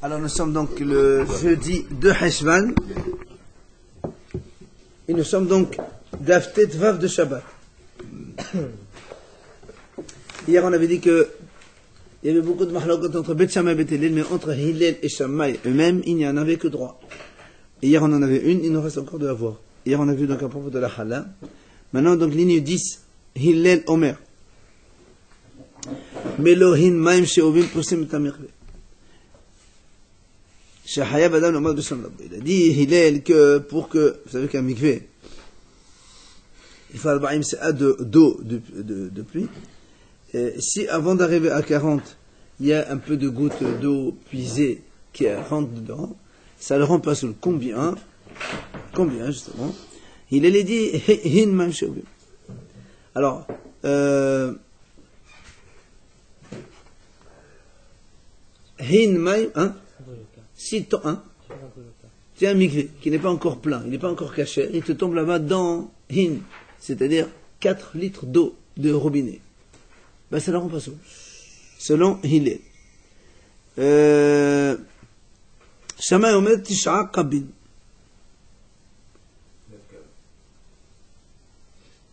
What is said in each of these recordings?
Alors nous sommes donc le jeudi de Heshvan et nous sommes donc d'Aftet Vav de Shabbat. Hier on avait dit que il y avait beaucoup de mahlokot entre Bet Shammai et Bet Hillel, mais entre Hillel et Shammai eux-mêmes il n'y en avait que 3. Et hier on en avait une, il nous reste encore 2 à voir. Hier on a vu donc à propos de la Hala. Maintenant donc ligne 10, Hillel Omer. Melohin Maim Sheovim Posim Tamirve. Il a dit Hillel que pour que, vous savez qu'un mikvé, il faut 40 c'est d'eau de pluie. Et si avant d'arriver à 40, il y a un peu de goutte d'eau puisée qui rentre dedans, ça le rend pas sous combien justement. Hillel a dit Hin Maim Sheovim. Alors, Hin Maim, hein? Si tu as un mikvé qui n'est pas encore plein, il n'est pas encore caché, il te tombe là-bas dans hin, c'est-à-dire 4 litres d'eau de robinet. Ben ça ne rend pas ça. Selon Hillel. Shammai omer tis'a qabin.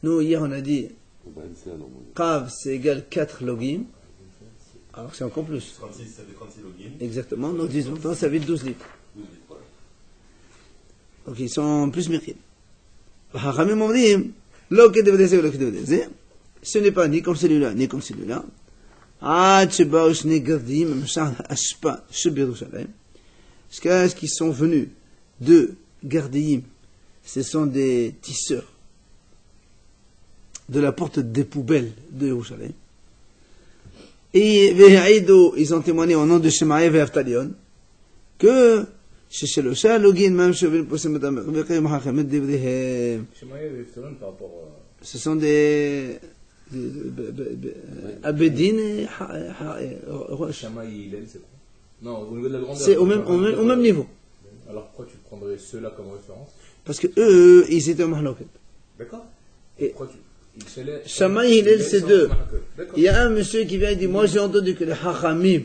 Nous, hier, on a dit Qav, c'est égal 4 logim. Alors c'est encore plus. 36, ça fait 36 logins. Exactement, donc 10 longtemps, ça fait 12 litres. 12 litres, voilà. Donc ils sont plus myrkines. Hachamim ont dit, ce n'est pas ni comme celui-là, ni comme celui-là. Jusqu'à ce qu'ils sont venus de Gardeim, ce sont des tisseurs de la porte des poubelles de Yerushalayim. Et ils ont témoigné au nom de Shemaï et Aftalion que chez le Shalogin, même chez le Shemaï et Aftalion par rapport à. Ce sont des Abedin et Rosh. Shamaï et Hillel, c'est quoi? Non, au niveau de la grandeur. C'est au même niveau. Alors pourquoi tu prendrais ceux-là comme référence? Parce que eux, ils étaient au Mahloket. D'accord. Et pourquoi tu. Shammai et Hillel, c'est 2. Il y a un monsieur qui vient et dit, moi j'ai entendu que les Hachamim,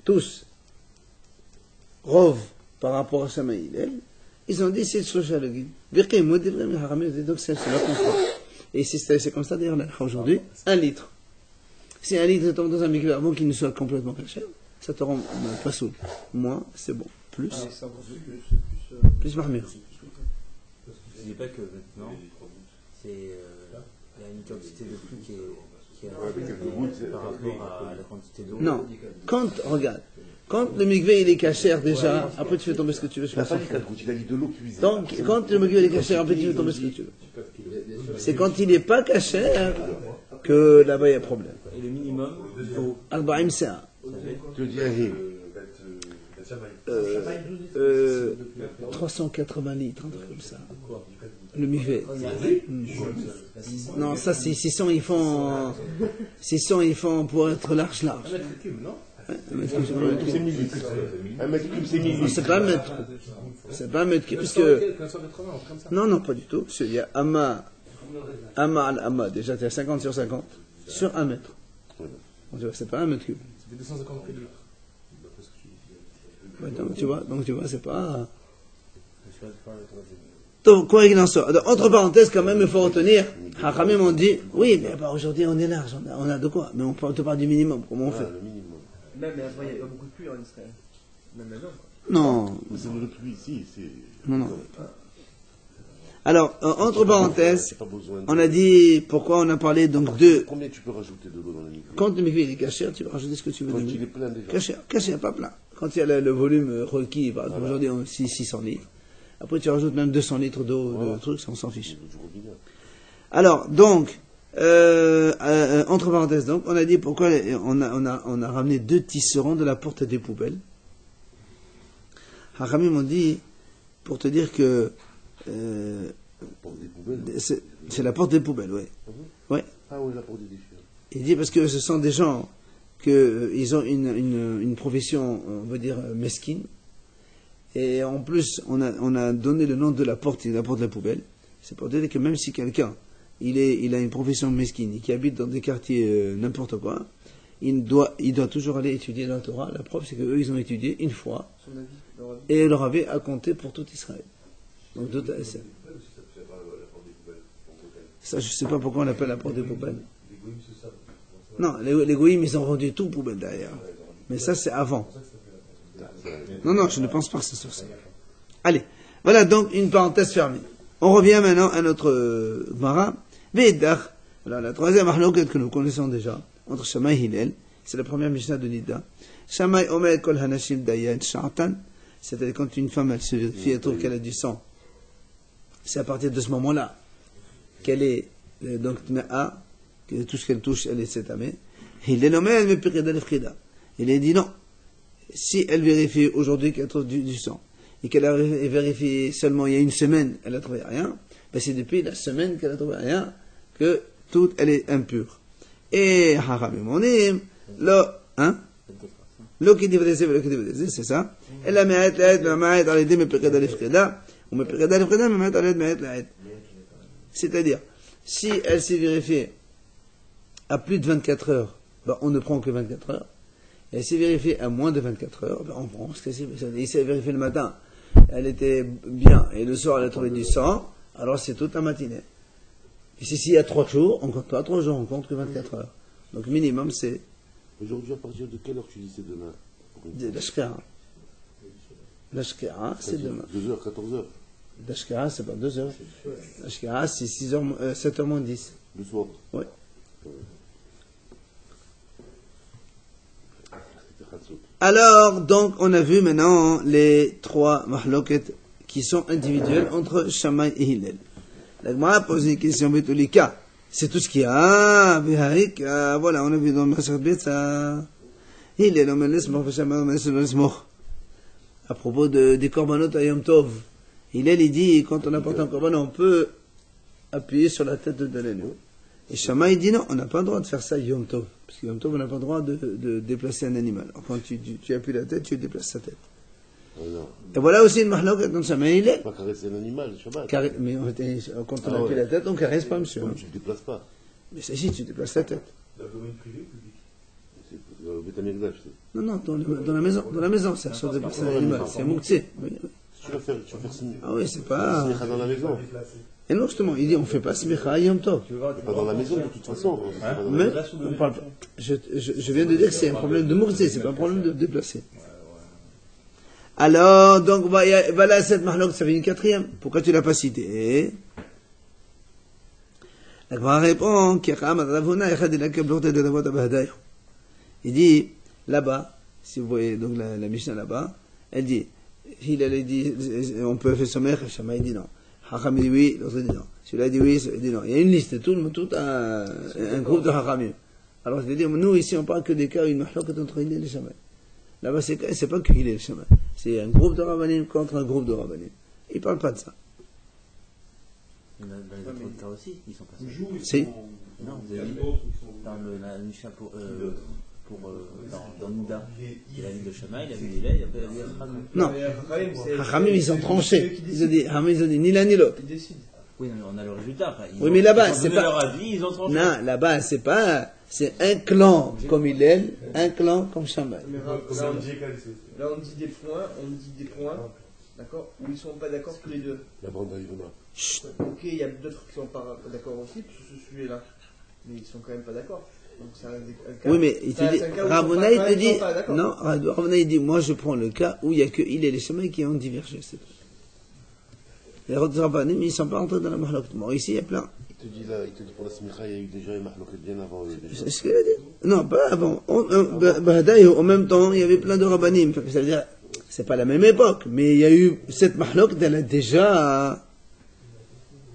tous, Rov, par rapport à Shammai et Hillel, ils ont dit, c'est Shloshah Login. Donc c'est la confort. Et c'est comme ça d'ailleurs aujourd'hui, 1 litre. Si 1 litre tombe dans un mikvé avant qu'il ne soit complètement caché, ça te rend pas saoul. Moins, c'est bon. Plus. Plus marmure. Je dis pas que maintenant, il y a une quantité de pluie qui est par rapport à la quantité d'eau. Non, regarde, quand le mikvé il est cachère déjà, après tu fais tomber ce que tu veux. Il n'a pas dit 4 gouttes, il a dit de l'eau puisée. Donc, quand le mikvé il est cachère, après tu fais tomber ce que tu veux. C'est quand il n'est pas cachère que là-bas il y a problème. Et le minimum, il faut. Al-Ba'im Se'a. Tu dis un him. 380 litres, un truc comme ça. Le mikvé. Non, ça c'est 600 ils font pour être large. Un mètre cube, c'est 1000 litres. Un mètre cube, c'est 1000 litres. C'est pas un mètre cube. C'est pas un mètre cube. Parce que. Non, pas du tout. Il y a Amma al-Amma. Déjà, tu as 50 sur 50 sur 1 mètre. C'est pas un mètre cube. Ça fait 250 litres. Donc tu vois, c'est pas. Donc, quoi qu'il en soit. Entre parenthèses, quand même, il faut retenir. Hachamim m'ont dit, oui, mais aujourd'hui on est large, on a de quoi. Mais on te parle du minimum. Comment on fait? Le minimum. Même après, il y a beaucoup de pluie en Israël. Même maintenant. Non. C'est une pluie ici. Non. Alors, entre parenthèses, on a dit pourquoi on a parlé donc de. Combien tu peux rajouter de l'eau dans le mikvé? Quand le mikvé est caché, tu peux rajouter ce que tu veux. Quand il est plein déjà. Caché, pas plein. Quand il y a le volume requis, par exemple, aujourd'hui on 600 litres. Après tu rajoutes même 200 litres d'eau, de trucs, on s'en fiche. Alors, donc, entre parenthèses, donc, on a dit pourquoi on a ramené 2 tisserands de la porte des poubelles. Hachamim m'ont dit, pour te dire que c'est la porte des poubelles, oui. Ouais. Ah oui, la porte des déchets. Il dit parce que ce sont des gens ils ont une profession, on va dire, mesquine. Et en plus, on a donné le nom de la porte de la poubelle. C'est pour dire que même si quelqu'un, il a une profession mesquine, qui habite dans des quartiers n'importe quoi, il doit toujours aller étudier la Torah. La preuve, c'est qu'eux, ils ont étudié une fois, Son avis, leur avis. et leur avis a compté pour tout Israël. Donc, tout ASM. Ça, je ne sais pas pourquoi on l'appelle la porte des poubelles. Non, les goïms, ils ont rendu tout poubelle derrière. Mais ça, c'est avant. Non, je ne pense pas que c'est sur ça. Allez, voilà donc une parenthèse fermée. On revient maintenant à notre Gemara. Ve'edach. Voilà, la troisième mahloket que nous connaissons déjà, entre Shammai et Hillel, c'est la première Mishnah de Nida. Shammai omer kol hanashim dayan sha'atan, c'est-à-dire quand une femme, elle se vérifie, elle trouve qu'elle a du sang. C'est à partir de ce moment-là qu'elle est donc tma'a, que tout ce qu'elle touche, elle est sétamée. Hillel omer elle me piqida l'efrida. Il a dit non. Si elle vérifie aujourd'hui qu'elle trouve du sang, et qu'elle a vérifié seulement il y a une semaine, elle n'a trouvé rien, ben c'est depuis la semaine qu'elle n'a trouvé rien que toute elle est impure. Et Haramim onim, lo qui dit c'est ça. Elle a ma'at la'ed, ma'at al yedi mepiqida l'efrida, ou mepiqida l'efrida, ma'at al yed, ma'at la'ed. C'est-à-dire, si elle s'est vérifiée à plus de 24 heures, ben on ne prend que 24 heures. Et elle s'est vérifiée à moins de 24 heures, ben on prend ce qu'elle s'est vérifiée le matin, elle était bien, et le soir elle a trouvé du sang, alors c'est toute la matinée. Et si il y a 3 jours, on compte pas 3 jours, on compte que 24 heures. Donc minimum c'est... Aujourd'hui, à partir de quelle heure tu dis c'est demain? L'ashkara. L'ashkara, c'est demain. 2h, 14h. L'ashkara, c'est pas 2 heures. L'ashkara, c'est 7h moins 10. Le soir. Oui. Alors, donc, on a vu maintenant les 3 mahloket qui sont individuels entre Shammai et Hillel. La Gemara pose une question bétolika. C'est tout ce qu'il y a. Voilà, on a vu dans le Masechet Beitza. Hillel omer lesmoch, Shammai omer lesmoch. À propos des korbanot à Yom Tov. Hillel, il dit, quand on apporte un korban, on peut appuyer sur la tête de l'agneau. Et Shammai dit non, on n'a pas le droit de faire ça Yom Tov. Parce que Yom Tov, on n'a pas le droit de déplacer un animal. Quand tu appuies la tête, tu déplaces sa tête. Et voilà aussi une mahloket dans Shammai et Hillel. Pas caresser un animal, Shabbat. Mais quand on appuie la tête, on caresse pas, monsieur. Non, tu ne te déplaces pas. Mais c'est si, tu déplaces la tête. C'est le Betamikdash. Non, dans la maison. Dans la maison, c'est sur déplacer un animal. C'est un mouktsé. Tu vas faire signer. Ah oui, c'est pas... Smicha dans la maison. Et non, justement, il dit, on fait pas smicha Yom Tov. Pas dans la maison, de toute façon. Mais, on parle pas. Je viens de dire que c'est un problème de mouktsé, c'est pas un problème de déplacer. Alors, donc, voilà, cette mahlok, ça fait une 4e. Pourquoi tu l'as pas cité? La Gemara répond, il dit, là-bas, si vous voyez, donc la Mishnah là-bas, elle dit, il dit, on peut faire sommer, Shammai dit non. Hacham dit oui, l'autre dit non. Celui-là dit oui, celui-là dit non. Il y a une liste, tout un groupe de Hachamim. Alors, je veux dire, nous, ici, on parle que des cas où une mahlok est entre Hillel et Shammai. Là-bas, c'est pas que Hillel et Shammai. C'est un groupe de Rabbanim contre un groupe de Rabbanim. Ils parlent pas de ça. Dans les autres cas aussi, ils sont pas Si. Non, vous avez dit, dans la Mishnah dans Nida, il a vu le Shammai, il a vu Hillel, il a vu Hachamim. Non. Hachamim, ils ont tranché. Ils ont dit ni l'un ni l'autre. Ils décident. Oui, mais on a le résultat. Oui, mais là-bas, c'est pas... leur avis, ils ont tranché. Non, là-bas, c'est pas... C'est un clan comme Hillel, un clan comme Shammai. Là, on dit des points, d'accord, où ils sont pas d'accord tous les deux. La bande à Yvona. Ok, il y a d'autres qui sont pas d'accord aussi sur ce sujet-là, mais ils sont quand même pas d'accord. Donc c'est un cas. Oui, mais il te dit, Rabona, il te dit, non, Rabona, il dit, moi je prends le cas où il n'y a que Hillel et Shammai qui ont divergé. Les autres Rabbanim, ils ne sont pas entrés dans la mahlok. Bon, ici, il y a plein. Il te dit pour la smicha, il y a eu déjà une mahloket bien avant. C'est ce qu'il a dit. Non, pas avant. En même temps, il y avait plein de Rabbanim. Ça veut dire, c'est pas la même époque, mais il y a eu cette mahlok, elle a déjà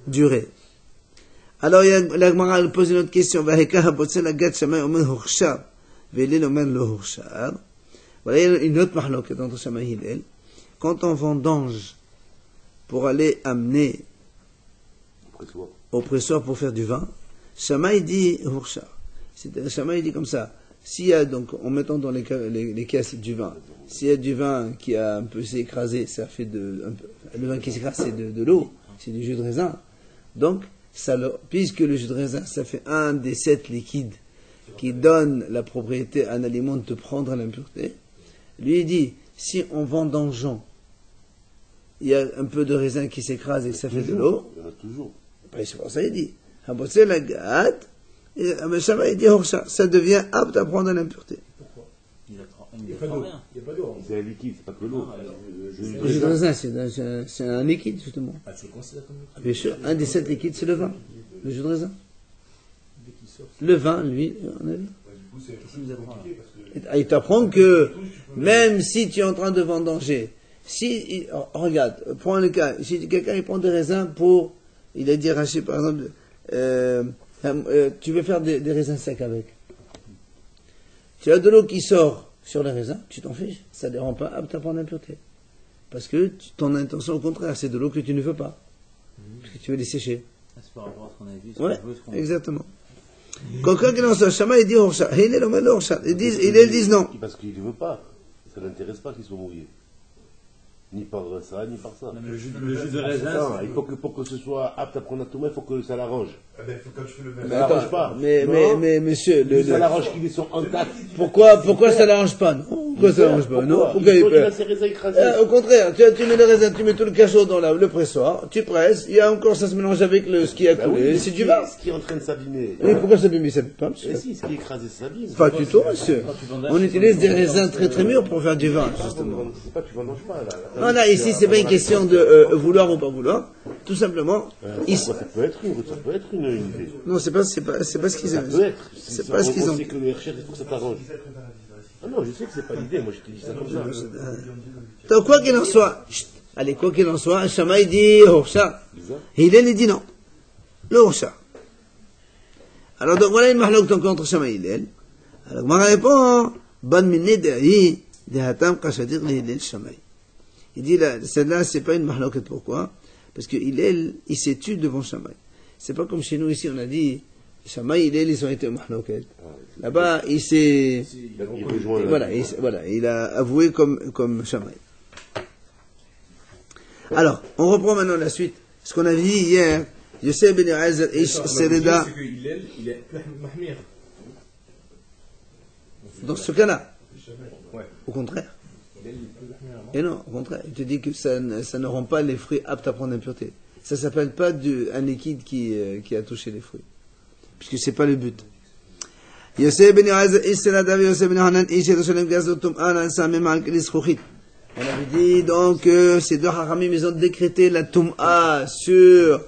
duré. Alors, la Gemara pose une autre question. Voilà, il y a une autre mahlok entre Shammai et Hillel. Quand on vendange pour aller amener au pressoir pour faire du vin, Shammai dit Hurshar. Shammai dit comme ça. S'il y a donc, en mettant dans les caisses du vin, s'il y a du vin qui a un peu s'est écrasé, ça fait le vin qui s'écrase, c'est de l'eau, c'est du jus de raisin. Donc, puisque le jus de raisin, ça fait un des 7 liquides qui donne la propriété à un aliment de te prendre à l'impureté, lui il dit, si en vendangeant, il y a un peu de raisin qui s'écrase et que ça fait de l'eau, Il y en a toujours. ben, c'est pour ça qu'il dit, Habotsé la gâte, et Ameshama il dit, ça devient apte à prendre à l'impureté. Il Il n'y a ne pas prend d'eau. rien. Il n'y a pas d'eau. C'est un liquide, c'est pas que l'eau. Le jus de raisin, c'est un liquide, justement. Ah, tu le considères comme liquide. Bien sûr, un des 7 liquides, c'est le vin, le jus de raisin. Dès qu'il sort, Le vin, lui, on a vu. Qui nous apprend là? Il t'apprend que même si tu es en train de vendanger, regarde, prends le cas, si quelqu'un il prend des raisins pour, il a dit Rachid par exemple, tu veux faire des raisins secs avec. Tu as de l'eau qui sort sur les raisins, tu t'en fiches, ça ne les rend pas aptes à prendre l'impureté. Parce que ton intention au contraire, c'est de l'eau que tu ne veux pas, parce que tu veux les sécher. Ah, c'est par rapport à ce qu'on a vu. Ce Ouais, qu'on veut, ce qu'on veut. exactement. Quand il en soit, Shama il dit Horsha, il ils disent non. Parce qu'il ne veut pas. Ça ne l'intéresse pas qu'il soit mouillé. Ni par ça, ni par ça. Non, mais le jus de raisin, Attends, il faut que pour que ce soit apte à prendre à tout, il faut que ça l'arrange. Ah ben, quand tu fais le Ça vin. l'arrange pas. Mais monsieur, Ça l'arrange qu'ils sont en taxe. pourquoi ça l'arrange pas? Non, pourquoi ça l'arrange pas? Non, pourquoi il Il peut? a ses raisins écrasés. Au contraire, tu mets le raisin, tu mets tout le cachot dans le pressoir, tu presses, il y a encore, ça se mélange avec ce qui a Bah coulé, oui, c'est du vin. Ce qui est en train de s'abîmer. Mais pourquoi ça s'abîme? Ça s'abîme pas, Mais monsieur. si, ce qui est écrasé, ça s'abîme. Pas du tout, monsieur. On utilise des raisins très très mûrs pour faire du vin, justement. C'est pas, tu vendanges pas, là. Non, là, ici, c'est pas une question de vouloir ou pas vouloir. Tout simplement, ici. Ça peut être une idée. Non, c'est pas ce qu'ils Ça aiment. peut être. C'est pas ce qu'ils On ont. sait que le recherche, il faut que ça t'arrange. Ah non, je sais que c'est pas l'idée, moi je te dis ça comme ça. Donc, quoi qu'il en soit, allez, quoi qu'il en soit, Shama il dit Horsha. Et il dit non. Le Horsha. Alors, donc, voilà une mahlok contre Shama et Hillel. Alors, ma répond, ban minne da'i, de hatam kashadir li Hillel Shama. Il dit, là, celle-là, c'est pas une mahloket. Pourquoi? Parce que Hillel, il s'est tué devant Shama. C'est pas comme chez nous ici, on a dit, Shama et Hillel, ils ont été mahloket. Là-bas, il s'est, Il rejoint voilà, il a avoué comme Shama. Alors, on reprend maintenant la suite. Ce qu'on a dit hier, Yosef ben Yoazer, Ish Sereda, c'est que Hillel, il est mahmir. dans ce cas-là. Ouais. Au contraire. Hillel, il est plus mahmir, non? Et non, au contraire. Il te dit que ça ne rend pas les fruits aptes à prendre l'impureté. Ça s'appelle pas un liquide qui a touché les fruits. Puisque c'est pas le but. Yosef ben Yoazer, Ish Sereda, Yosef ben Hanan, Ish Yerushalem Gazotum, Anan Samem Al-Kelis Chouchit. On avait dit donc que ces deux haramim, ils ont décrété la Tum'a sur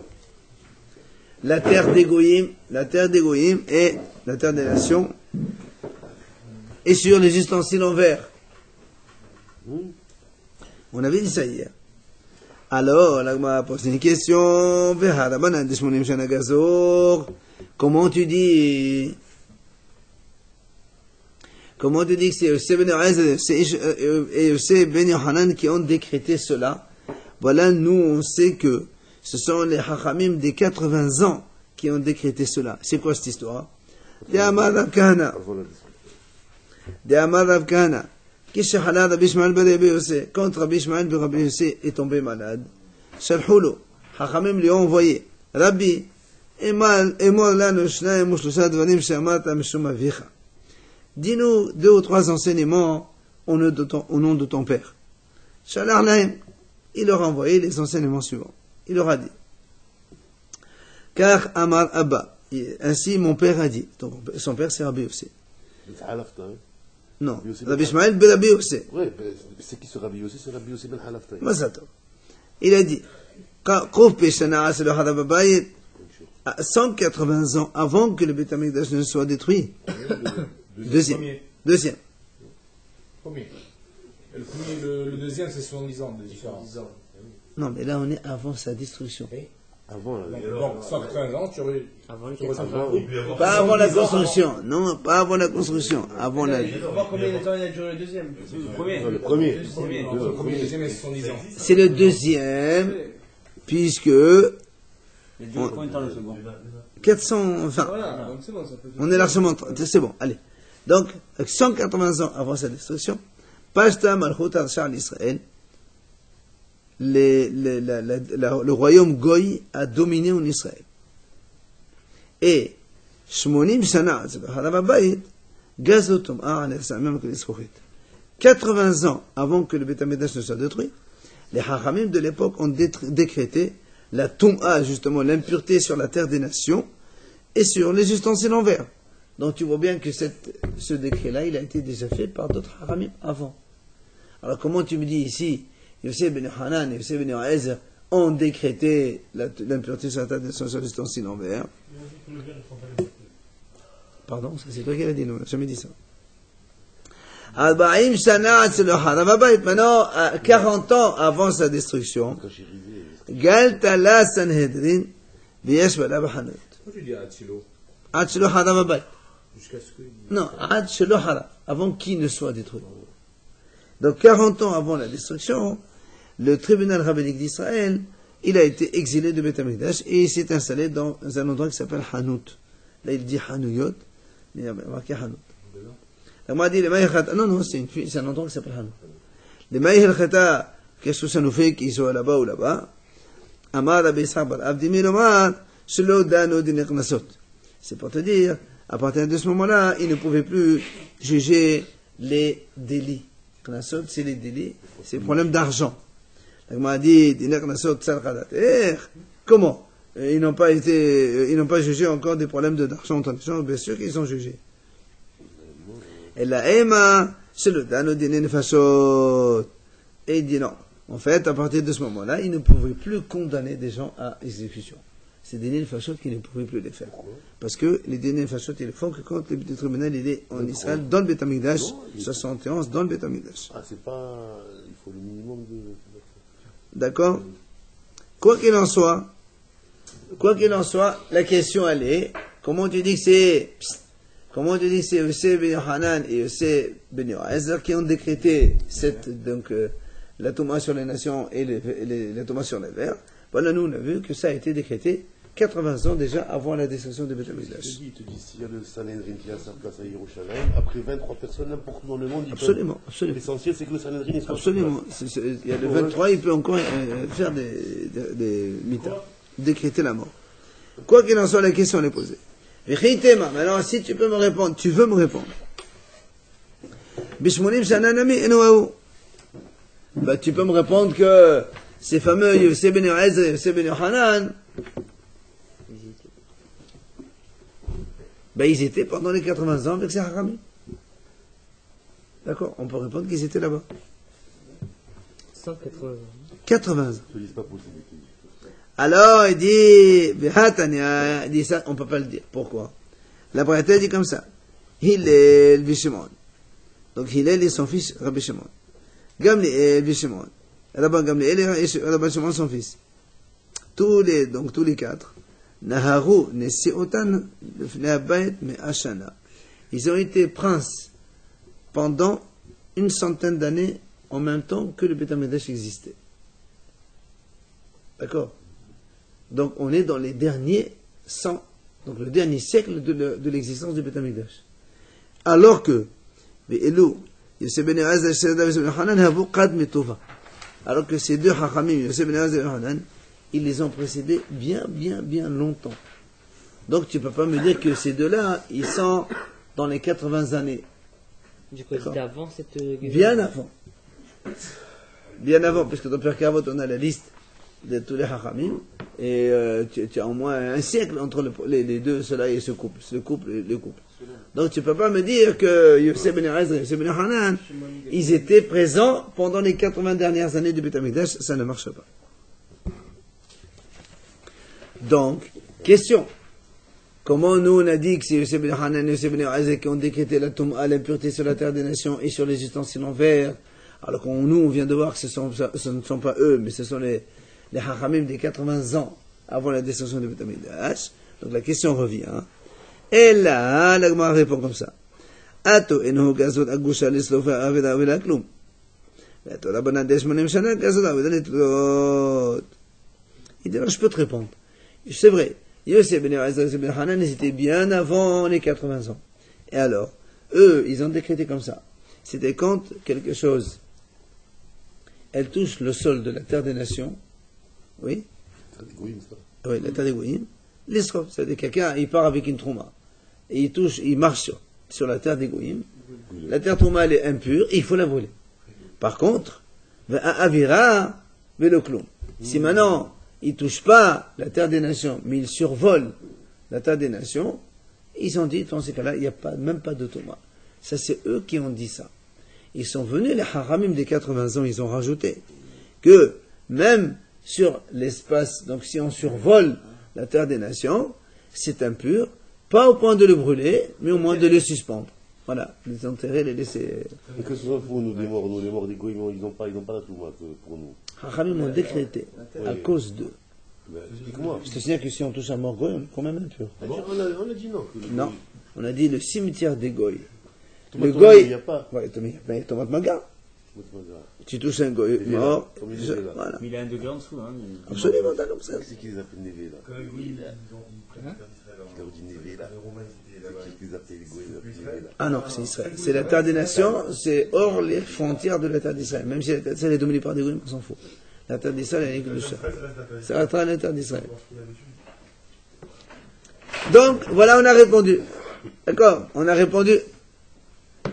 la terre des Goïm et la terre des nations, et sur les ustensiles en verre. On avait dit ça hier. Alors, la Gemara pose une question. Comment tu dis que c'est Yosef ben Yoazer et Yosef ben Yohanan qui ont décrété cela? Voilà, nous, on sait que ce sont les Hachamim des 80 ans qui ont décrété cela. C'est quoi cette histoire? De Amar Rav Kahana. Rabbi Ishmael ben Rabbi Yossé, quand Rabbi Ishmael ben Rabbi Yossé est tombé malade, Shalhulo, Hachamim lui ont envoyé, Rabbi, Emor lanu shnaim u'shlosha dvarim she'amarta mishum avicha. Dis-nous 2 ou 3 enseignements au nom de ton père. Shalach lahem, il leur a envoyé les enseignements suivants. Il leur a dit, car Amar Abba, ainsi mon père a dit. Donc, son père c'est Rabbi Yossé. C'est Halafta, hein. Non, Rabbi Ishmael ben Rabbi Yossé. Oui, c'est qui ce Rabbi Yossé? C'est Rabbi Yossé ben Halafta. Masato. Il a dit, Kouf Peshana c'est le Harababayet, à 180 ans avant que le Beth Amikdash ne soit détruit. Deuxième. Premier. Le deuxième, c'est 70 ans de différence. Non, mais là on est avant sa destruction. Avant, Donc, 180 ans, tu aurais. Avant les tu aurais 400 fait un ans. coup. Pas avant la construction. Non, pas avant la construction. Avant la. Il faut voir combien de temps il a duré le deuxième. Le premier. le premier. Le premier, le deuxième, c'est 70 ans. C'est le deuxième, puisque Il dure combien de temps le second? 420. Voilà, donc c'est bon, ça peut. On est largement. C'est bon, allez. Donc, 180 ans avant sa destruction, Pashta Malchut Arshar l'Israël, le royaume Goï a dominé en Israël. Et 80 שנה אצל החרב הבית, גזלו טומאה נעשה même que les זכוכית. 80 ans avant que le Beth Amikdash ne soit détruit, les Chachamim de l'époque ont décrété la Toum'a, justement l'impureté sur la terre des nations et sur les ustensiles en verre. Donc tu vois bien que ce décret-là, il a été déjà fait par d'autres Chachamim avant. Alors comment tu me dis ici, Yosef ben Hanan et Yosef ben Yoazer ont décrété l'impureté sur la terre des nations sur les ustensiles en verre? Pardon, c'est toi qui l'as dit, non, on n'a jamais dit ça. Maintenant, 40 ans avant sa destruction, Galtala Sanhedrin, Biyashbala Bahanot. Pourquoi tu dis Hatzilo? Hatzilo Harababayt. Jusqu'à ce que. Non, Hatzilo Hara, avant qu'il ne soit détruit. Donc 40 ans avant la destruction, le tribunal rabbinique d'Israël, il a été exilé de Beth Amikdash et il s'est installé dans un endroit qui s'appelle Hanout. Là, il dit Hanouyot, mais il y a marqué Hanout. La m'a dit, non, non, c'est un endroit qui s'appelle Hanout. Les Maïhel Khata, qu'est-ce que ça nous fait qu'ils soient là-bas ou là-bas? Amar Rabbi Yitzhak bar Abdimi Lomar, Shelo Dano Diner Knasot. C'est pour te dire, à partir de ce moment-là, ils ne pouvaient plus juger les délits. Knasot, c'est les délits, c'est le problème d'argent. La m'a dit, Diner Knasot, Tsar Khadat. Comment? Ils n'ont pas jugé encore des problèmes d'argent entre les gens, bien sûr qu'ils ont jugé. Et la Ema, c'est le Dano Diner Nefashot. Et il dit non. En fait, à partir de ce moment-là, ils ne pouvaient plus condamner des gens à exécution. C'est des dîners fachot qui ne pouvaient plus les faire. Parce que les dîners fachot, ils le font que quand le tribunal il est en Israël, dans le Beth Amikdash, 71, dans le Beth Amikdash. Ah, c'est pas. Il faut le minimum de. D'accord? Quoi qu'il en soit, la question elle est, comment tu dis que c'est Yosef ben Yohanan et Yosef ben Yoazer qui ont décrété la Touma sur les nations et la Touma sur les vers? Voilà, nous on a vu que ça a été décrété 80 ans déjà avant la destruction de Beth Amikdash. Il te dit, s'il y a le Sanhedrin qui a sa place à Yerushalayim, après 23 personnes, n'importe où dans le monde, absolument. L'essentiel, c'est que le Sanhedrin soit absolument. Il y a le 23, il peut encore faire des mitas, décréter la mort. Quoi qu'il en soit, la question est posée. Maintenant, si tu peux me répondre, tu veux me répondre. Bishmonim Shananami Enoaou. Bah, tu peux me répondre que ces fameux Yosef ben Yoazer et Yosef ben Yohanan, ben, ils étaient pendant les 80 ans avec ces Haramim. D'accord? On peut répondre qu'ils étaient là-bas. 180 ans. 80 ans. Je ne dis pas possible. Alors, il dit ça, on ne peut pas le dire. Pourquoi? La Braïta dit comme ça. Hillel Bishimon. Donc Hillel et son fils Rabbi Shimon. Gamliel Bishimon. Rabban Gamliel et Rabban Shimon son fils. Tous les quatre. Naharu Nesiotan Lefneabayt Me Ashana. Ils ont été princes pendant une centaine d'années en même temps que le Beth Amikdash existait. D'accord? Donc on est dans les derniers 100, donc le dernier siècle de l'existence du Beth Amikdash. Alors que Yosef ben Yoazer et Yosef ben Yohanan havu qad mitova. Alors que ces deux Chachamim, Yosef ben Yoazer et Yohanan, ils les ont précédés bien longtemps. Donc tu ne peux pas me dire que ces deux-là, ils sont dans les 80 années. Du coup, c'était avant cette guerre. Bien avant, puisque dans Pirkei Avot, on a la liste de tous les Chachamim, et tu as au moins un siècle entre les deux, cela et ce couple, le couple. Donc tu ne peux pas me dire que Yosef ben Yoazer et Yosef ben Yohanan, ils étaient présents pendant les 80 dernières années du Beth Amikdash, ça ne marche pas. Donc, question. Comment nous on a dit que c'est Yosef ben Yohanan et Yosef ben Yoazer qui ont décrété la Touma, l'impureté sur la terre des nations et sur les ustensiles en verre, alors que nous on vient de voir que ce ne sont pas eux, mais ce sont les Chachamim des 80 ans avant la destruction de Beth Amikdash. Donc la question revient. Et là, la Gemara répond comme ça. Ato eno gazot agusha lislofa aveda aveda klum. Ato la banane d'eshmonim shana gazot aveda netlot. Il dit, alors je peux te répondre. C'est vrai. Yosef ben Yoazer et Yosef ben Yohanan, ils étaient bien avant les 80 ans. Et alors, eux, ils ont décrété comme ça. C'était quand quelque chose, elle touche le sol de la terre des nations, oui, Ça, c'est Goïm, ça. oui, la terre des Goïm, l'Isrof, c'est-à-dire quelqu'un, il part avec une trouma. et il marche sur la terre des Goïm, la terre Trouma elle est impure, et il faut la brûler. Par contre, Avira, Velokloum. Si maintenant, il touche pas la terre des nations, mais il survole la terre des nations, ils ont dit, dans ces cas-là, il n'y a même pas de Touma. Ça, c'est eux qui ont dit ça. Ils sont venus, les haramim des 80 ans, ils ont rajouté que même sur l'espace, donc si on survole la terre des nations, c'est impur, pas au point de le brûler, mais au moins de le suspendre. Voilà, les enterrer, les laisser. Et que ce soit pour nous, les morts des Goïms, ils n'ont pas la Touma pour nous. Haramim ont décrété, à cause d'eux. Explique-moi. Je te signale que si on touche un mort goy, on est quand même impur. On a dit non. Non, on a dit le cimetière des goy. Le Le goy. il n'y a pas. Ouais, il y a tomate maga. Tu touches un goy mort. Comme il est là. Voilà. Mais il a un degré en dessous. Hein, Absolument, t'as comme ça. C'est qui les appelle Névé là? Quand on dit Névé là. C'est qui les appelle les Goïms Névé là? Ah non, c'est Israël. C'est la terre des nations, c'est hors les frontières de la terre d'Israël. Même si la terre d'Israël est dominée par des goy, on s'en fout. La terre d'Israël, elle est que le seul. Ça restera la terre d'Israël. Donc, voilà, on a répondu. D'accord? On a répondu.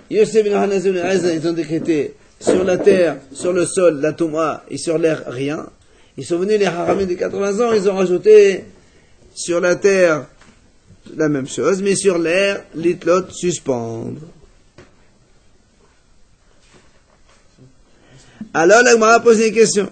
Yosef ben Hanazim et Ezra, ils ont décrété sur la terre, sur le sol, la Touma, et sur l'air, rien. Ils sont venus, les haramim de 80 ans, ils ont rajouté sur la terre la même chose, mais sur l'air, l'itlot, suspendre. Alors, là, on m'a posé une question.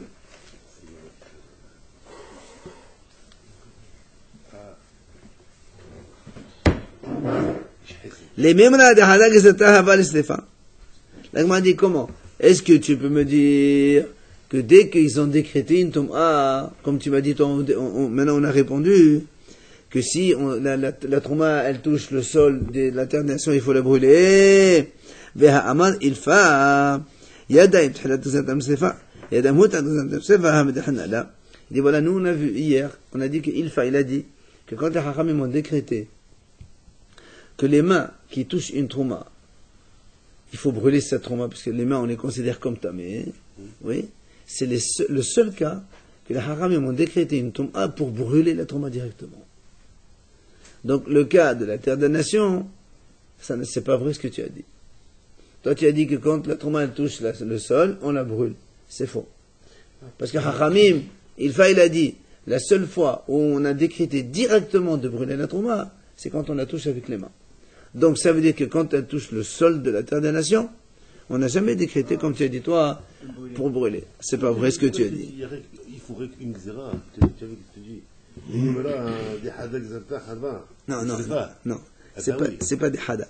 Les Memra de Halak et Zatahaval Stéphane. L'Agma dit comment? Est-ce que tu peux me dire que dès qu'ils ont décrété une Touma, comme tu m'as dit, maintenant on a répondu, que si la Touma elle touche le sol de la terre de nation, il faut la brûler. Veha Aman il fa Yadaim Thalat Zatam Stéphane. Yadam Hutan Zatam Stéphane. Il dit voilà, nous on a vu hier, on a dit que il a dit que quand les Haramim ont décrété que les mains qui touchent une trouma, il faut brûler cette trouma, parce que les mains, on les considère comme tamées. Oui. C'est le seul cas que les haramim ont décrété une trouma pour brûler la trouma directement. Donc, le cas de la terre des nations, ça c'est pas vrai ce que tu as dit. Toi, tu as dit que quand la trouma elle touche le sol, on la brûle. C'est faux. Parce que haramim, il a dit, la seule fois où on a décrété directement de brûler la trouma, c'est quand on la touche avec les mains. Donc ça veut dire que quand elle touche le sol de la terre des nations, on n'a jamais décrété, comme tu as dit toi, pour brûler. C'est pas vrai ce que tu as dit. Il faudrait une xéra. Tu as vu que tu dis. Des hadak zata hada. Non. C'est pas des hada.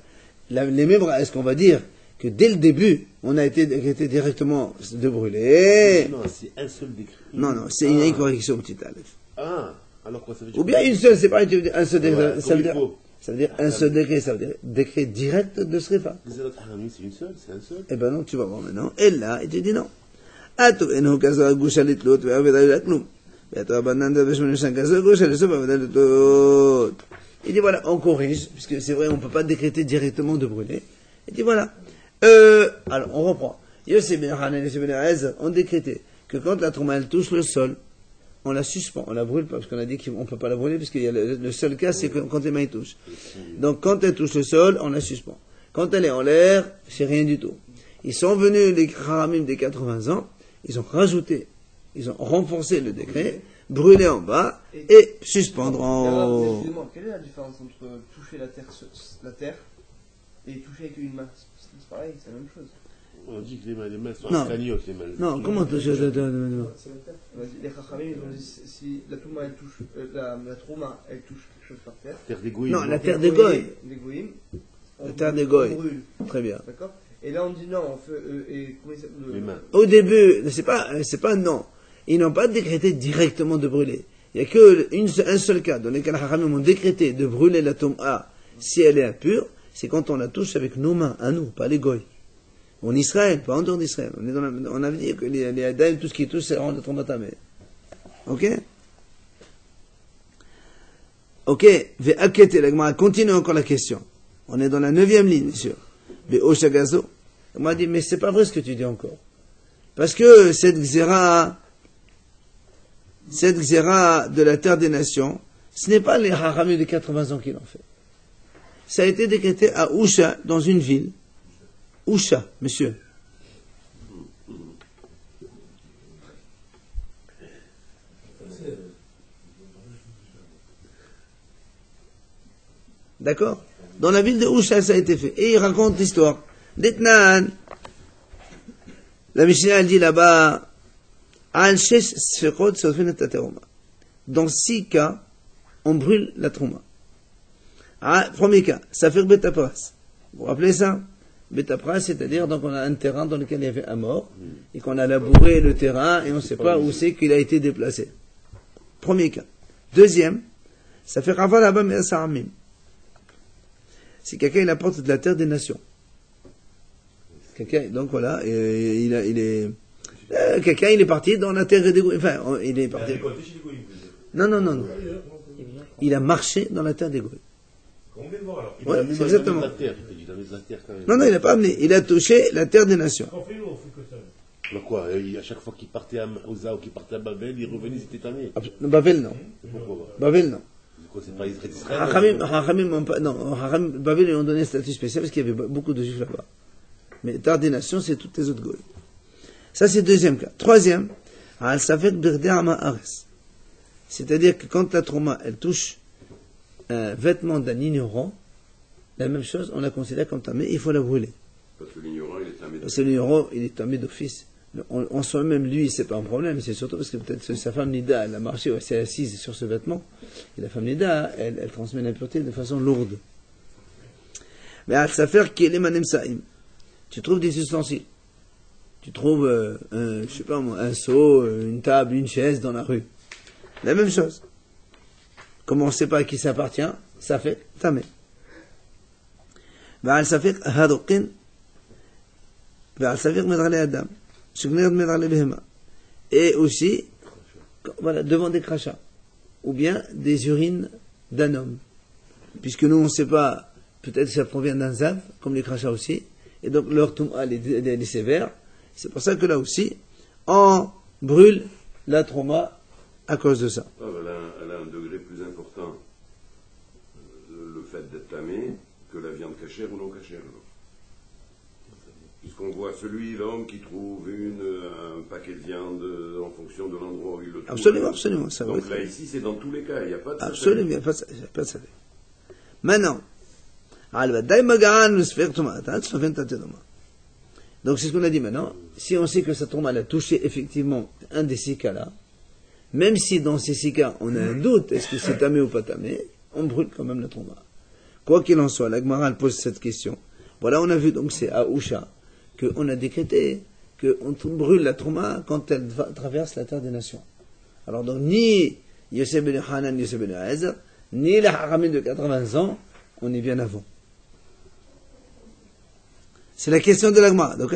Les membres, est-ce qu'on va dire que dès le début, on a été décrété directement de brûler? Non, c'est un seul décret. Non, c'est une incorrection, petit aleph. Ah, alors quoi ça veut dire? Ou bien une seule, c'est pas un seul décret. Ça veut dire un seul décret, ça veut dire décret direct de Srifa. C'est une seule, c'est un seul. Eh ben non, tu vas voir maintenant. Et là, il te dit non. Il dit voilà, on corrige, puisque c'est vrai, on ne peut pas décréter directement de brûler. Il dit voilà. Alors, on reprend. Yosef ben Hanan et Yosef ben Ezra ont décrété que quand la trouma elle touche le sol, on la suspend, on la brûle pas, parce qu'on a dit qu'on ne peut pas la brûler, parce qu'il y a le seul cas, c'est quand les mains touchent. Donc quand elle touche le sol, on la suspend. Quand elle est en l'air, c'est rien du tout. Ils sont venus, les haramim des 80 ans, ils ont rajouté, ils ont renforcé le décret, brûler en bas et suspendre en haut. Excusez-moi, quelle est la différence entre toucher la terre et toucher avec une main? C'est pareil, c'est la même chose. On dit que les mains sont Non. en cagnotte, les mains. Non, comment toucher la terre? Les Chachamim, ils ont dit si la Touma elle touche, la Trouma elle touche quelque chose par terre. Terre des Goïms. Non, la terre des goy. Des Goïm. La terre des goy. On brûle. Très bien. D'accord. Et là on dit non, on fait. Et comment il s'appelle Les mains. Au début, c'est pas non. Ils n'ont pas décrété directement de brûler. Il n'y a qu'un seul cas dans lequel les Haramim ont décrété de brûler la Touma si elle est impure, c'est quand on la touche avec nos mains, à nous, pas les goy. En Israël, pas en dehors d'Israël. On avait dit que les Adaim, tout ce qui touche, c'est rendre trop matamé. Ok? Ok. Ve'akete, la Gemara continue encore la question. On est dans la 9e ligne, bien sûr. Ve'oshagazo. On m'a dit, mais c'est pas vrai ce que tu dis encore. Parce que cette xéra de la terre des nations, ce n'est pas les haramim de 80 ans qui l'ont fait. ça a été décrété à Ousha, dans une ville. Ousha, monsieur. D'accord? Dans la ville de Ousha, ça a été fait. Et il raconte l'histoire. D'Etnan, la Mishnah, elle dit là-bas, Al shesh sfekot sofin et tateroma. Dans 6 cas, on brûle la trouma. Premier cas, ça fait Betapras. Vous vous rappelez ça? Betapras, c'est-à-dire, donc on a un terrain dans lequel il y avait un mort, et qu'on a labouré le terrain, et on ne sait pas où c'est qu'il a été déplacé. Premier cas. Deuxième, ça fait Raval Abam et Asaramim. Si quelqu'un il apporte de la terre des nations. Quelqu'un, donc voilà, quelqu'un il est parti dans la terre des Goïs. Enfin, il est parti. Non. Il a marché dans la terre des Goïs. Ouais, c'est exactement. Non, il n'a pas amené. Il a touché la terre des nations. Alors quoi, à chaque fois qu'il partait à Oza ou qu'il partait à Babel, il revenait, c'était tamé. Babel, non. Pourquoi Babel, non. C'est pas Israël. Babel, ils ont donné un statut spécial parce qu'il y avait beaucoup de juifs là-bas. Mais terre des nations, c'est toutes les autres Goïs. Ça, c'est le deuxième cas. Troisième, c'est-à-dire que quand la trauma, elle touche un vêtement d'un ignorant, la même chose, on la considère comme tamé, il faut la brûler. Parce que l'ignorant, il est tamé. Parce que l'ignorant, il est tamé d'office. En soi-même, lui, c'est pas un problème, c'est surtout parce que peut-être sa femme Nida, elle a marché, elle s'est assise sur ce vêtement, et la femme Nida, elle transmet l'impureté de façon lourde. Mais à s'affaire qui est les manem saïm. Tu trouves des ustensiles. Tu trouves, je sais pas moi, un seau, une table, une chaise dans la rue. La même chose. Comme on ne sait pas à qui ça appartient, ça fait tamé. ועל ספק הדוקין ועל ספק מדרלי אדם שגנרת מדרלי בהמה et aussi voilà, devant des crachats ou bien des urines d'un homme puisque nous on ne sait pas, peut-être que ça provient d'un zav comme les crachats aussi, et donc leur touma elle est sévère, c'est pour ça que là aussi on brûle la trauma à cause de ça. Elle a un degré plus important, le fait d'être tamé, que la viande cachère ou non cachère. Puisqu'on voit l'homme qui trouve un paquet de viande en fonction de l'endroit où il le trouve. Absolument. Ça donc là, ici, c'est dans tous les cas, il n'y a pas de absolument, il n'y a pas de saveur. Maintenant, donc c'est ce qu'on a dit maintenant. Si on sait que sa trauma a touché effectivement un des 6 cas-là, même si dans ces 6 cas, on a un doute, est-ce que c'est tamé ou pas tamé, on brûle quand même la trauma. Quoi qu'il en soit, la Gemara pose cette question. Voilà, on a vu donc c'est à Ousha qu'on a décrété qu'on brûle la trauma quand elle traverse la terre des nations. Alors donc ni Yosef ben Hanan, Yosef ben Azer, ni la Haramim de 80 ans, on est bien avant. C'est la question de la Gemara, ok?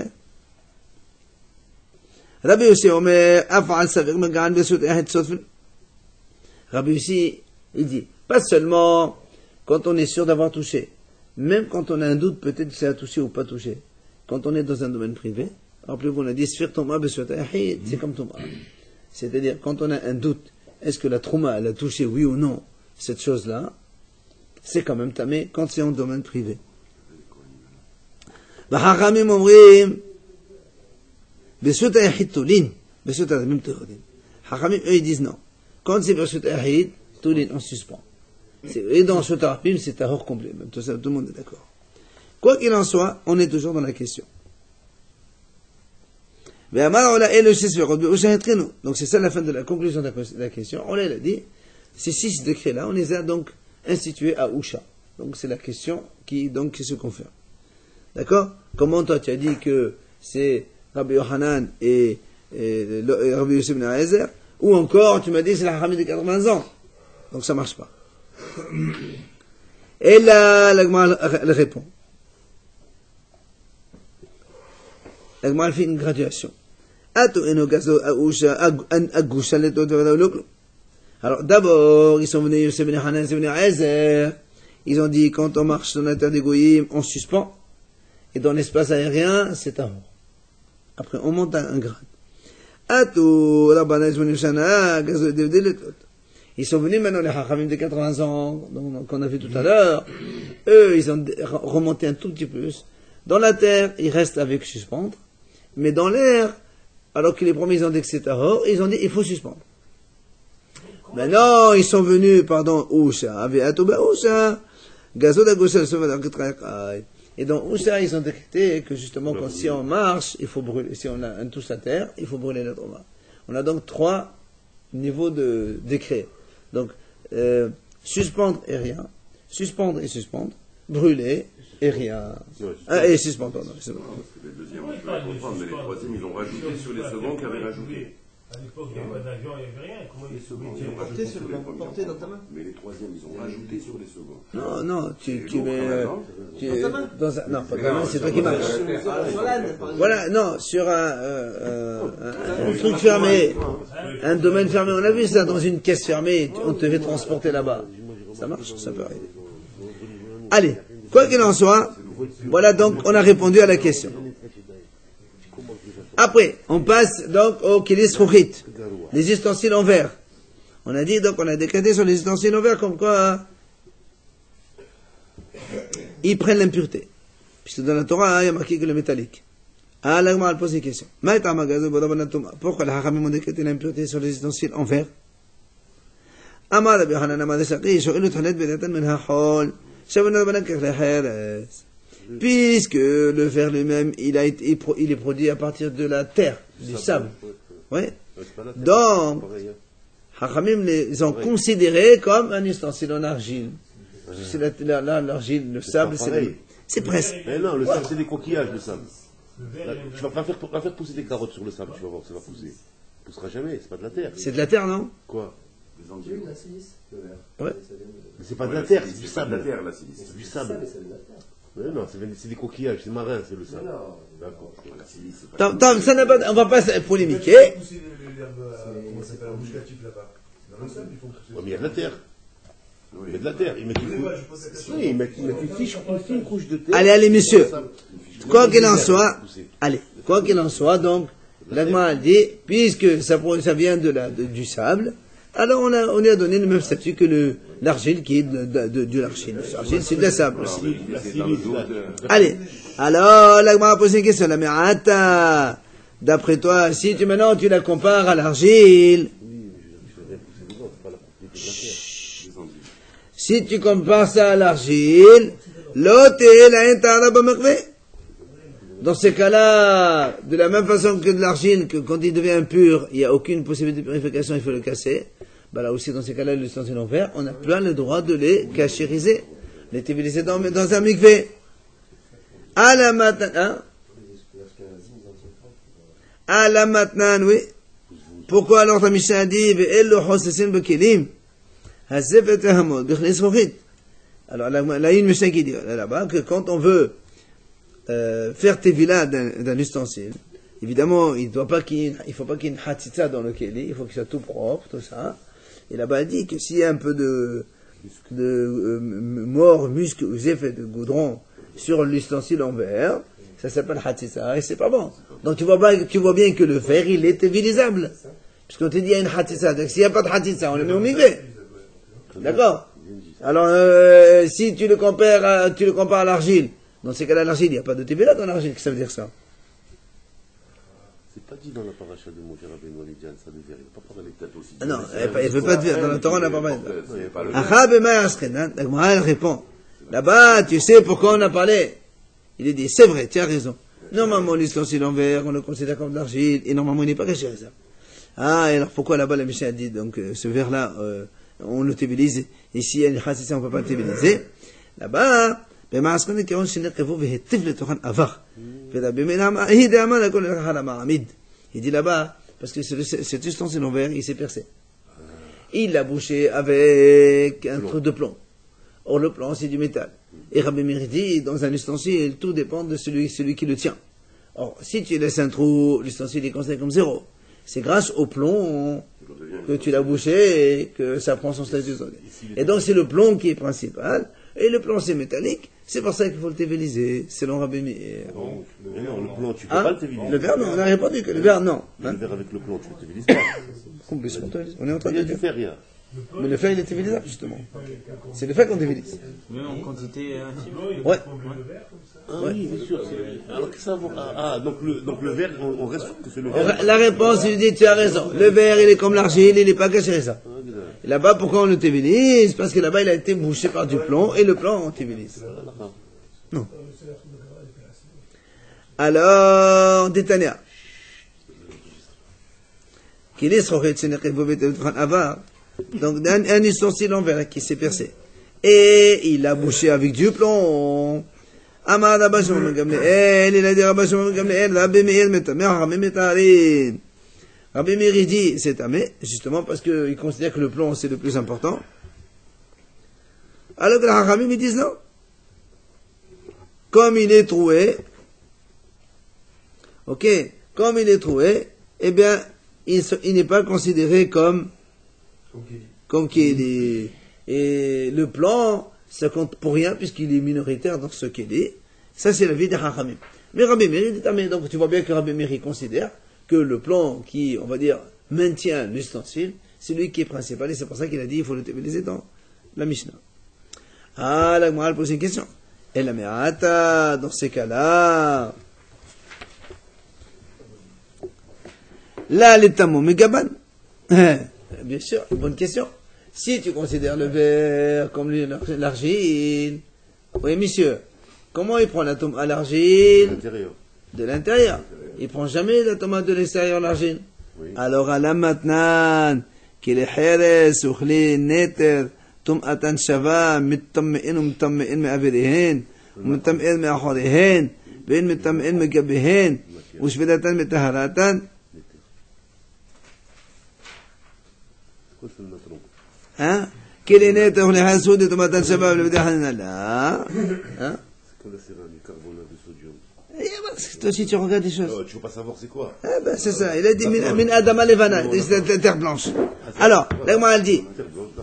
Rabbi Yossi Omer, Afal Savir Megan Besut Ehet Sotfin. Rabbi Yossi, il dit, pas seulement quand on est sûr d'avoir touché, même quand on a un doute, peut-être que c'est à toucher ou pas touché. Quand on est dans un domaine privé, rappelez-vous, on a dit Sfir Toma Besut Ehet, c'est comme Toma. C'est-à-dire, quand on a un doute, est-ce que la trauma, elle a touché, oui ou non, cette chose-là, c'est quand même tamé quand c'est en domaine privé. Haramim Omrim, Besut Ehet Toulin, Besut Ehet Toulin. Haramim, eux, ils disent non. Quand c'est Besut Ehet Toulin, on suspend. Et dans ce tarapim, c'est un hors complet, même tout le monde est d'accord. Quoi qu'il en soit, on est toujours dans la question. Donc c'est ça la fin de la conclusion de la question. On l'a dit, ces 6 décrets-là, on les a donc institués à Ousha. Donc c'est la question qui se confirme. D'accord? Comment toi tu as dit que c'est Rabbi Yohanan et Rabbi Yosef ben Azer, ou encore tu m'as dit c'est la Haramim de 80 ans. Donc ça marche pas. Et là, la Gemara elle répond. La Gemara fait une graduation. Alors d'abord, ils sont venus, Yosef ben Hanan, Yosef ben Azer. Ils ont dit, quand on marche dans la terre des Goïm, on suspend. Et dans l'espace aérien, c'est un rond. Après, on monte à un grade. Ils sont venus maintenant, les Chachamim de 80 ans, donc, qu'on a vu tout à l'heure. Eux, ils ont remonté un tout petit peu plus. Dans la terre, ils restent avec suspendre. Mais dans l'air, alors que les premiers ils ont dit que c'était hors, ils ont dit il faut suspendre. Maintenant, ils sont venus, Usha, Aviatoba Usha, Gazoda Gosha, et dans Usha, ils ont décrété que justement, quand si on marche, il faut brûler, si on touche la terre, il faut brûler notre main. On a donc 3 niveaux de décret. Donc, suspendre et rien, suspendre et suspendre, brûler et rien. Et suspendre, pardon. Les deuxièmes, on peut les comprendre, mais les troisièmes, ils ont rajouté sur les seconds qui avaient rajouté. À l'époque, il n'y avait pas d'avion, il n'y avait rien. Comment Les seconds, ils ont Porter rajouté sur sur les premiers. porter dans ta main. Mais les troisièmes, ils ont rajouté sur les seconds. Non, tu mets, Dans ta main. non, pas dans ta main, c'est toi qui marches. Sur l'âne, par exemple. Voilà, non, sur un truc fermé, un domaine fermé, on a vu ça dans une caisse fermée, on te fait transporter là-bas. Ça marche, ça peut arriver. Allez, quoi qu'il en soit, voilà donc, on a répondu à la question. Après, on passe donc au kilis chouchit, les ustensiles en verre. On a dit donc, on a décrété sur les ustensiles en verre comme quoi ils prennent l'impureté. Puisque dans la Torah, il y a marqué que le métallique. Ah, là, on pose une question. Pourquoi les Hachamim ont décrété l'impureté sur les ustensiles en verre? Amar Rabbi Hanan Amar Shaqi, Sho'ilut Hanet Benatan Min Hachol, Shavana Banak Lecheres. Puisque le verre lui-même, il est produit à partir de la terre, du sable. Oui. Donc, Hachamim les ont considérés comme un ustensile en argile. C'est l'argile, le sable, c'est presque. Mais non, le sable, c'est des coquillages, le sable. Là, tu vas pas faire pousser des carottes sur le sable, tu vas voir, ça va pousser. Ça poussera jamais, c'est pas de la terre. C'est de la terre, non? Quoi? Les anguilles. Ouais. Mais c'est pas de la terre, c'est du C'est de la sable. terre, la silice. C'est du sable. Mais non, c'est des coquillages, c'est marin, c'est le sable. D'accord. La silice, c'est pas... Ça n'a pas, on va pas polémiquer. Comment ça s'appelle, un bouche catique là-bas. Dans le sable, ils font pousser. Ouais, mais il y a de la terre. Il y a de la terre. Ils mettent une fine couche de terre. Allez, messieurs. Quoi qu'il en soit, donc, l'Agma dit, puisque ça vient du sable, alors on lui a donné le même statut que l'argile qui est de l'argile. L'argile, c'est de la sable. Allez. Alors, l'Agma a posé une question. Mais attends, d'après toi, si maintenant tu la compares à l'argile, si tu compares ça à l'argile, dans ces cas-là, de la même façon que de l'argile, que quand il devient impur, il n'y a aucune possibilité de purification, il faut le casser. Bah là aussi, dans ces cas-là, les ustensiles en verre, on n'a plus le droit de les cachériser, les utiliser dans un mikvé. À la matnan, oui. Pourquoi alors ta Mishnah a dit, alors là, il y a une Mishnah qui dit là-bas que quand on veut faire tevila d'un ustensile, évidemment, il faut pas qu'il y ait une hatitza dans le keli, il faut qu'il soit tout propre, tout ça. Et là-bas, il dit que s'il y a un peu de mort, muscle ou effet de goudron sur l'ustensile en verre, ça s'appelle hatitza et c'est pas bon. Donc tu vois bien que le verre, il est tévilisable. Puisqu'on te dit il y a une hatitza, donc s'il n'y a pas de hatitza, on le met au mikvé. D'accord? Alors, si tu le compares à l'argile, dans ces cas-là, l'argile, il n'y a pas de tévila dans l'argile, qu'est-ce que ça veut dire ça? C'est pas dit dans la paracha de Moshe Rabbeinu Lidiane, ça ne veut pas parler peut-être aussi. Ah non, elle ne veut pas te dire, dans la Torah, on n'a pas parlé de ça. Elle répond. Là-bas, tu sais pourquoi on a parlé? Il est dit, c'est vrai, tu as raison. Normalement, l'ustensile en verre, on le considère comme de l'argile, et normalement, il n'est pas caché à ça. Ah, et alors pourquoi là-bas, la Mishnah a dit, donc, ce verre-là, on le tébilise, et si il y a une chassissa, on ne peut pas le tébiliser. Là-bas, il dit là-bas, parce que cet ustensile en verre, il s'est percé. Il l'a bouché avec un trou de plomb. Or, le plomb, c'est du métal. Et Rabbi Meir dit, dans un ustensile, tout dépend de celui qui le tient. Or, si tu laisses un trou, l'ustensile est considéré comme zéro. C'est grâce au plomb que tu l'as bouché et que ça prend son statut. Et donc, c'est le plomb qui est principal. Et le plomb, c'est métallique. C'est pour ça qu'il faut le téviliser, selon Rabbi Meir. Non, le plomb, tu peux pas le téviliser. Le verre, non, on a répondu que le verre, non. Le verre avec le plomb, tu ne le tévilises pas. On est en train de Tu fais rien. Mais le fer, il est tévilisable, justement. C'est le fer qu'on tévilise. Même en quantité. Ouais. Ah oui, bien sûr. Alors que ça va. Donc le verre, on reste sûr que c'est le verre. La réponse, il dit, tu as raison. Le verre, il est comme l'argile, il n'est pas caché ça. Et là-bas, pourquoi on le tévilise? Parce que là-bas, il a été bouché par du plomb, et le plomb, on tévilise. Non. Alors, Détania. Qu'il est donc, un ustensile en verre qui s'est percé. Et il a bouché avec du plomb. Amar Rabbi Shimon ben Gamliel, il a dit Rabbi Shimon ben Gamliel, Rabbi Meir metameh, Rabbi metarin. Rabbi Meir il dit c'est tamé, justement parce qu'il considère que le plomb c'est le plus important. Alors que les Hachamim ils disent non. Comme il est troué, ok, comme il est troué, eh bien, il n'est pas considéré comme qu'il est. Et le plomb, ça compte pour rien puisqu'il est minoritaire dans ce qu'il est. Ça, c'est la vie des Hachamim. Mais Rabbi Meir, il dit, ah, mais donc tu vois bien que Rabbi Meir, il considère que le plomb qui, on va dire, maintient l'ustensile, c'est lui qui est principal. Et c'est pour ça qu'il a dit, il faut le tébiliser dans la Mishnah. Ah, la Gemara pose une question. Et la Me'ata, dans ces cas-là, là, l'étamo megaban. Bien sûr, bonne question. Si tu considères le verre comme l'argile, oui, monsieur, comment il prend l'atome à l'argile? De l'intérieur. Il prend jamais l'atome de l'extérieur, l'argile. Oui. Alors, à la maintenant, qu'il est heres, uchli, neter, tum'atan shava, mittamme'in, umtamme'in me'avirihen, umtamme'in me'achorihen, ve'in mittamme'in me'gabihen, ushvedatan me'taharatan. Hein? Quel est net on les hasous de tomate shabab le bidahana là? Hein? C'est comme la céramique, carbonate de sodium. Toi aussi tu regardes des choses. Tu veux pas savoir c'est quoi? Ah ben c'est ça. Il a dit min adama levana, c'est la terre blanche. Alors, l'agma elle dit.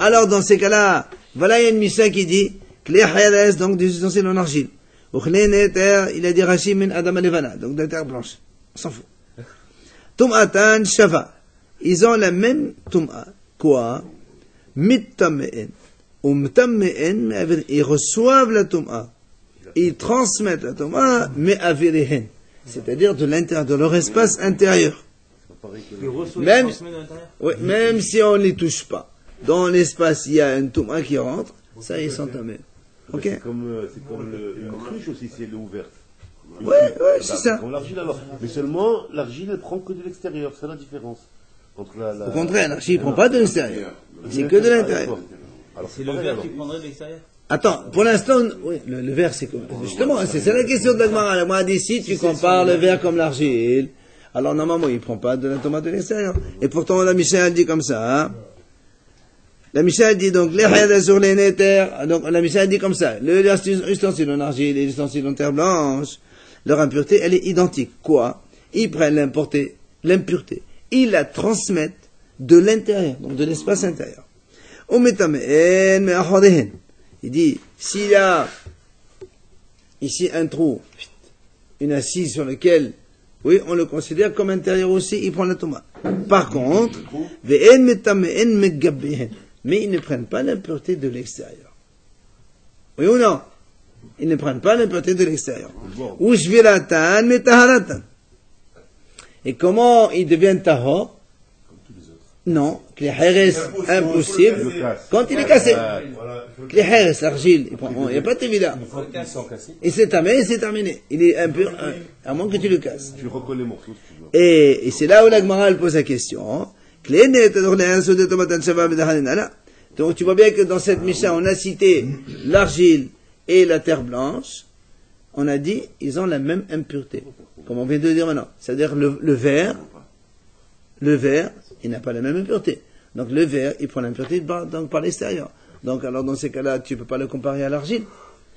Alors dans ces cas-là, voilà il y a une Mishnah qui dit clé hayres donc des ustensiles en argile. Ou clé neter, il a dit rashi min adama levana, donc de la terre blanche. On s'en fout. Tum'atan shava. Ils ont la même tum'a. Quoi? Mittamme'en. Ils reçoivent la tum'a. Ils transmettent la tum'a, mais avirihen. C'est-à-dire de l'intérieur, de leur espace intérieur. Même, oui, même si on ne les touche pas. Dans l'espace, il y a une tum'a qui rentre, ça, ils sont tamés. Ok? C'est comme une cruche aussi, si elle est ouverte. Oui, c'est ça. Comme l'argile alors. Mais seulement, l'argile, elle prend que de l'extérieur. C'est la différence. Entre Au contraire, l'argile ne prend pas de l'extérieur. C'est que de l'intérieur. C'est le verre qui prendrait de l'extérieur? Attends, pour l'instant, oui, le verre, c'est comme... Justement, c'est la question de la Gemara. La Gemara dit, si tu compares le verre comme l'argile, alors normalement, il ne prend pas de la tomate de l'extérieur. Et pourtant, la Mishnah, elle dit comme ça. Hein. La Mishnah, elle dit donc, les hayades sur les néters. Donc, la Mishnah, elle dit comme ça. L'ustensile en argile et l'ustensile en terre blanche, leur impureté, elle est identique. Quoi? Ils prennent l'impureté. Ils la transmettent de l'intérieur, donc de l'espace intérieur. Il dit, s'il y a ici un trou, une assise sur laquelle, oui, on le considère comme intérieur aussi, il prend la tomate. Par contre, mais ils ne prennent pas l'impureté de l'extérieur. Oui ou non? Ils ne prennent pas l'impureté de l'extérieur. Et comment ils deviennent tahor? Non, les Kli impossible. Quand il est cassé. Kli l'argile, il n'y a pas de tévila. Et c'est terminé. Il est impur, à moins que tu le casses. Tu reconnais les morceaux. Et c'est là où la Gemara pose la question. Donc tu vois bien que dans cette Mishnah, on a cité l'argile et la terre blanche. On a dit, ils ont la même impureté. Comme on vient de dire maintenant. C'est-à-dire le verre, il n'a pas la même impureté. Donc le verre, il prend l'impureté par l'extérieur. Donc alors dans ces cas-là, tu ne peux pas le comparer à l'argile.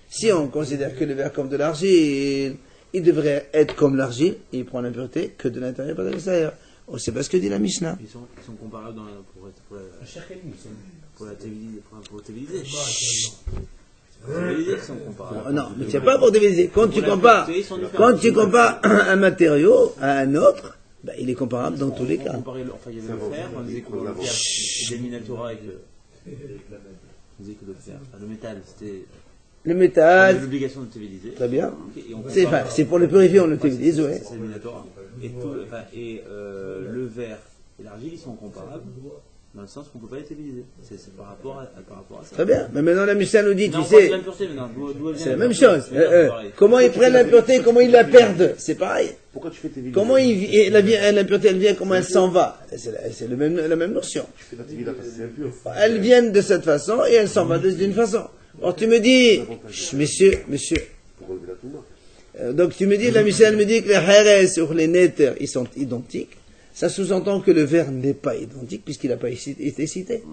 Si on considère que le verre comme de l'argile, il devrait être comme l'argile, il prend l'impureté que de l'intérieur, pas de l'extérieur. Oh, c'est pas ce que dit la Mishnah. Ils sont comparables pour téviliser. Non, mais c'est pas pour téviliser. Quand tu compares un matériau à un autre, ben, il est comparable dans tous les cas. Il y avait le fer, on disait que le fer était Minatora avec On disait que le fer, enfin, le métal, c'était Le métal, l'obligation de stabiliser. très bien. Ok, et on C'est compare- enfin, c'est pour le purifier, on le utilise, ouais. C'est éliminatoire. Et, le verre et l'argile, ils sont comparables dans le sens qu'on ne peut pas les stabiliser. C'est par rapport à ça. Très bien. Mais maintenant, la Mishnah nous dit, Non, tu pas de sais, l'impureté maintenant. D'où elle vient c'est la même l'impureté. chose. Mais là, c'est pareil. Comment ils prennent l'impureté, comment ils la perdent, c'est pareil. Pourquoi tu fais tes villes Comment l'impureté, elle vient, comment elle s'en va. C'est la même notion. Tu fais ta villes parce que c'est impur. Elles viennent de cette façon et elles s'en vont d'une façon. Or tu me dis, monsieur, Pour relever la touma. donc tu me dis, la Mishnah me dit que les Heres ou les Neter, ils sont identiques. Ça sous-entend que le verre n'est pas identique puisqu'il n'a pas été cité.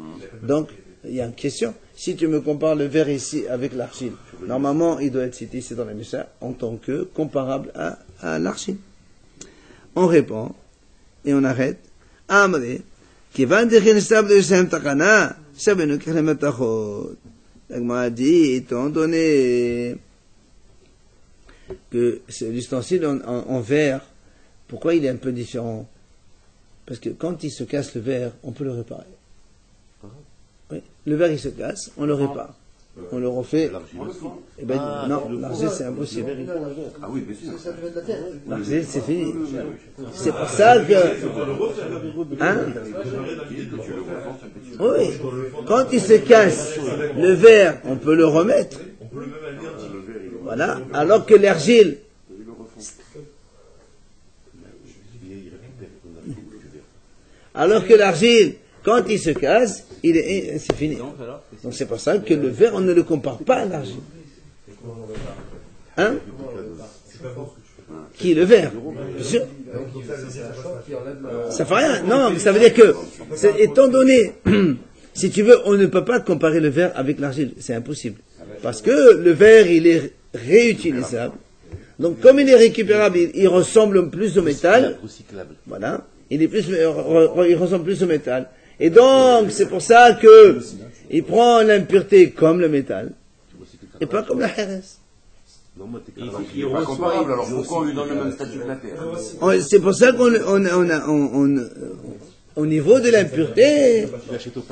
Donc, il y a une question. Si tu me compares le verre ici avec l'argile, normalement, il doit être cité ici dans la Mishnah en tant que comparable à l'argile. On répond et on arrête. Amré, qui va dire stab de Shem Takana, Shabenu Kremetachot. L'Agma dit, étant donné que c'est l'ustensile en verre, pourquoi il est un peu différent? Parce que quand il se casse le verre, on peut le réparer. Oui. Le verre il se casse, on le répare. On le refait. Eh ben, non, l'argile c'est impossible. Ah oui, bien sûr. Ça vient de la terre. L'argile c'est fini. C'est pour ça que. Hein? Oui. Quand il se casse le verre, on peut le remettre. Voilà. Alors que l'argile, quand il se casse, c'est fini. Donc c'est pour ça que le verre, on ne le compare pas à l'argile. Hein? Qui, le verre? Bien sûr. Ça fait rien. Non, mais ça veut dire que, étant donné, si tu veux, on ne peut pas comparer le verre avec l'argile. C'est impossible. Parce que le verre, il est réutilisable. Donc comme il est récupérable, il ressemble plus au métal. Voilà. Il ressemble plus au métal. Et donc, c'est pour ça que il prend l'impureté comme le métal. Et pas comme la Heres. Il n'est pas comparable, alors pourquoi on lui donne le même statut que la terre? C'est pour ça au niveau de l'impureté,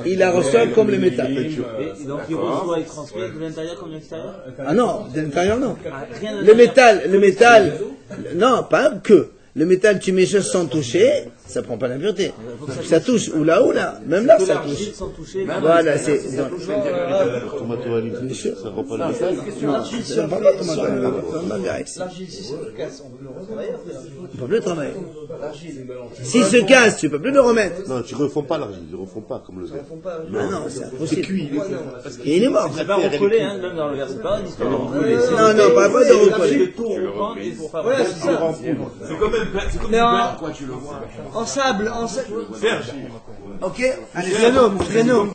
il la reçoit comme le métal. Et donc il reçoit, il transmet de l'intérieur comme de l'extérieur. Ah non, de l'intérieur non. Rien de Le métal, non, pas que. Le métal, tu mets juste sans toucher, ça prend pas l'impureté. Ça touche, ou là, même là, ça touche. sans toucher. Voilà, c'est. Ça rend pas le métal. L'argile, si ça se casse, on peut le retravailler après. On peut plus le travailler. S'il se casse, tu peux plus le remettre. Non, tu ne refends pas l'argile, tu ne refends pas comme le verre. Ah non, c'est impossible. Et il est mort. C'est pas recollé, hein, même dans le verre, c'est pas une histoire de recoller. Non, pas de recoller. Tout reprendre et pour faire. Voilà, c'est ça. C'est comme du Mais en sable, Ok, allez, piano.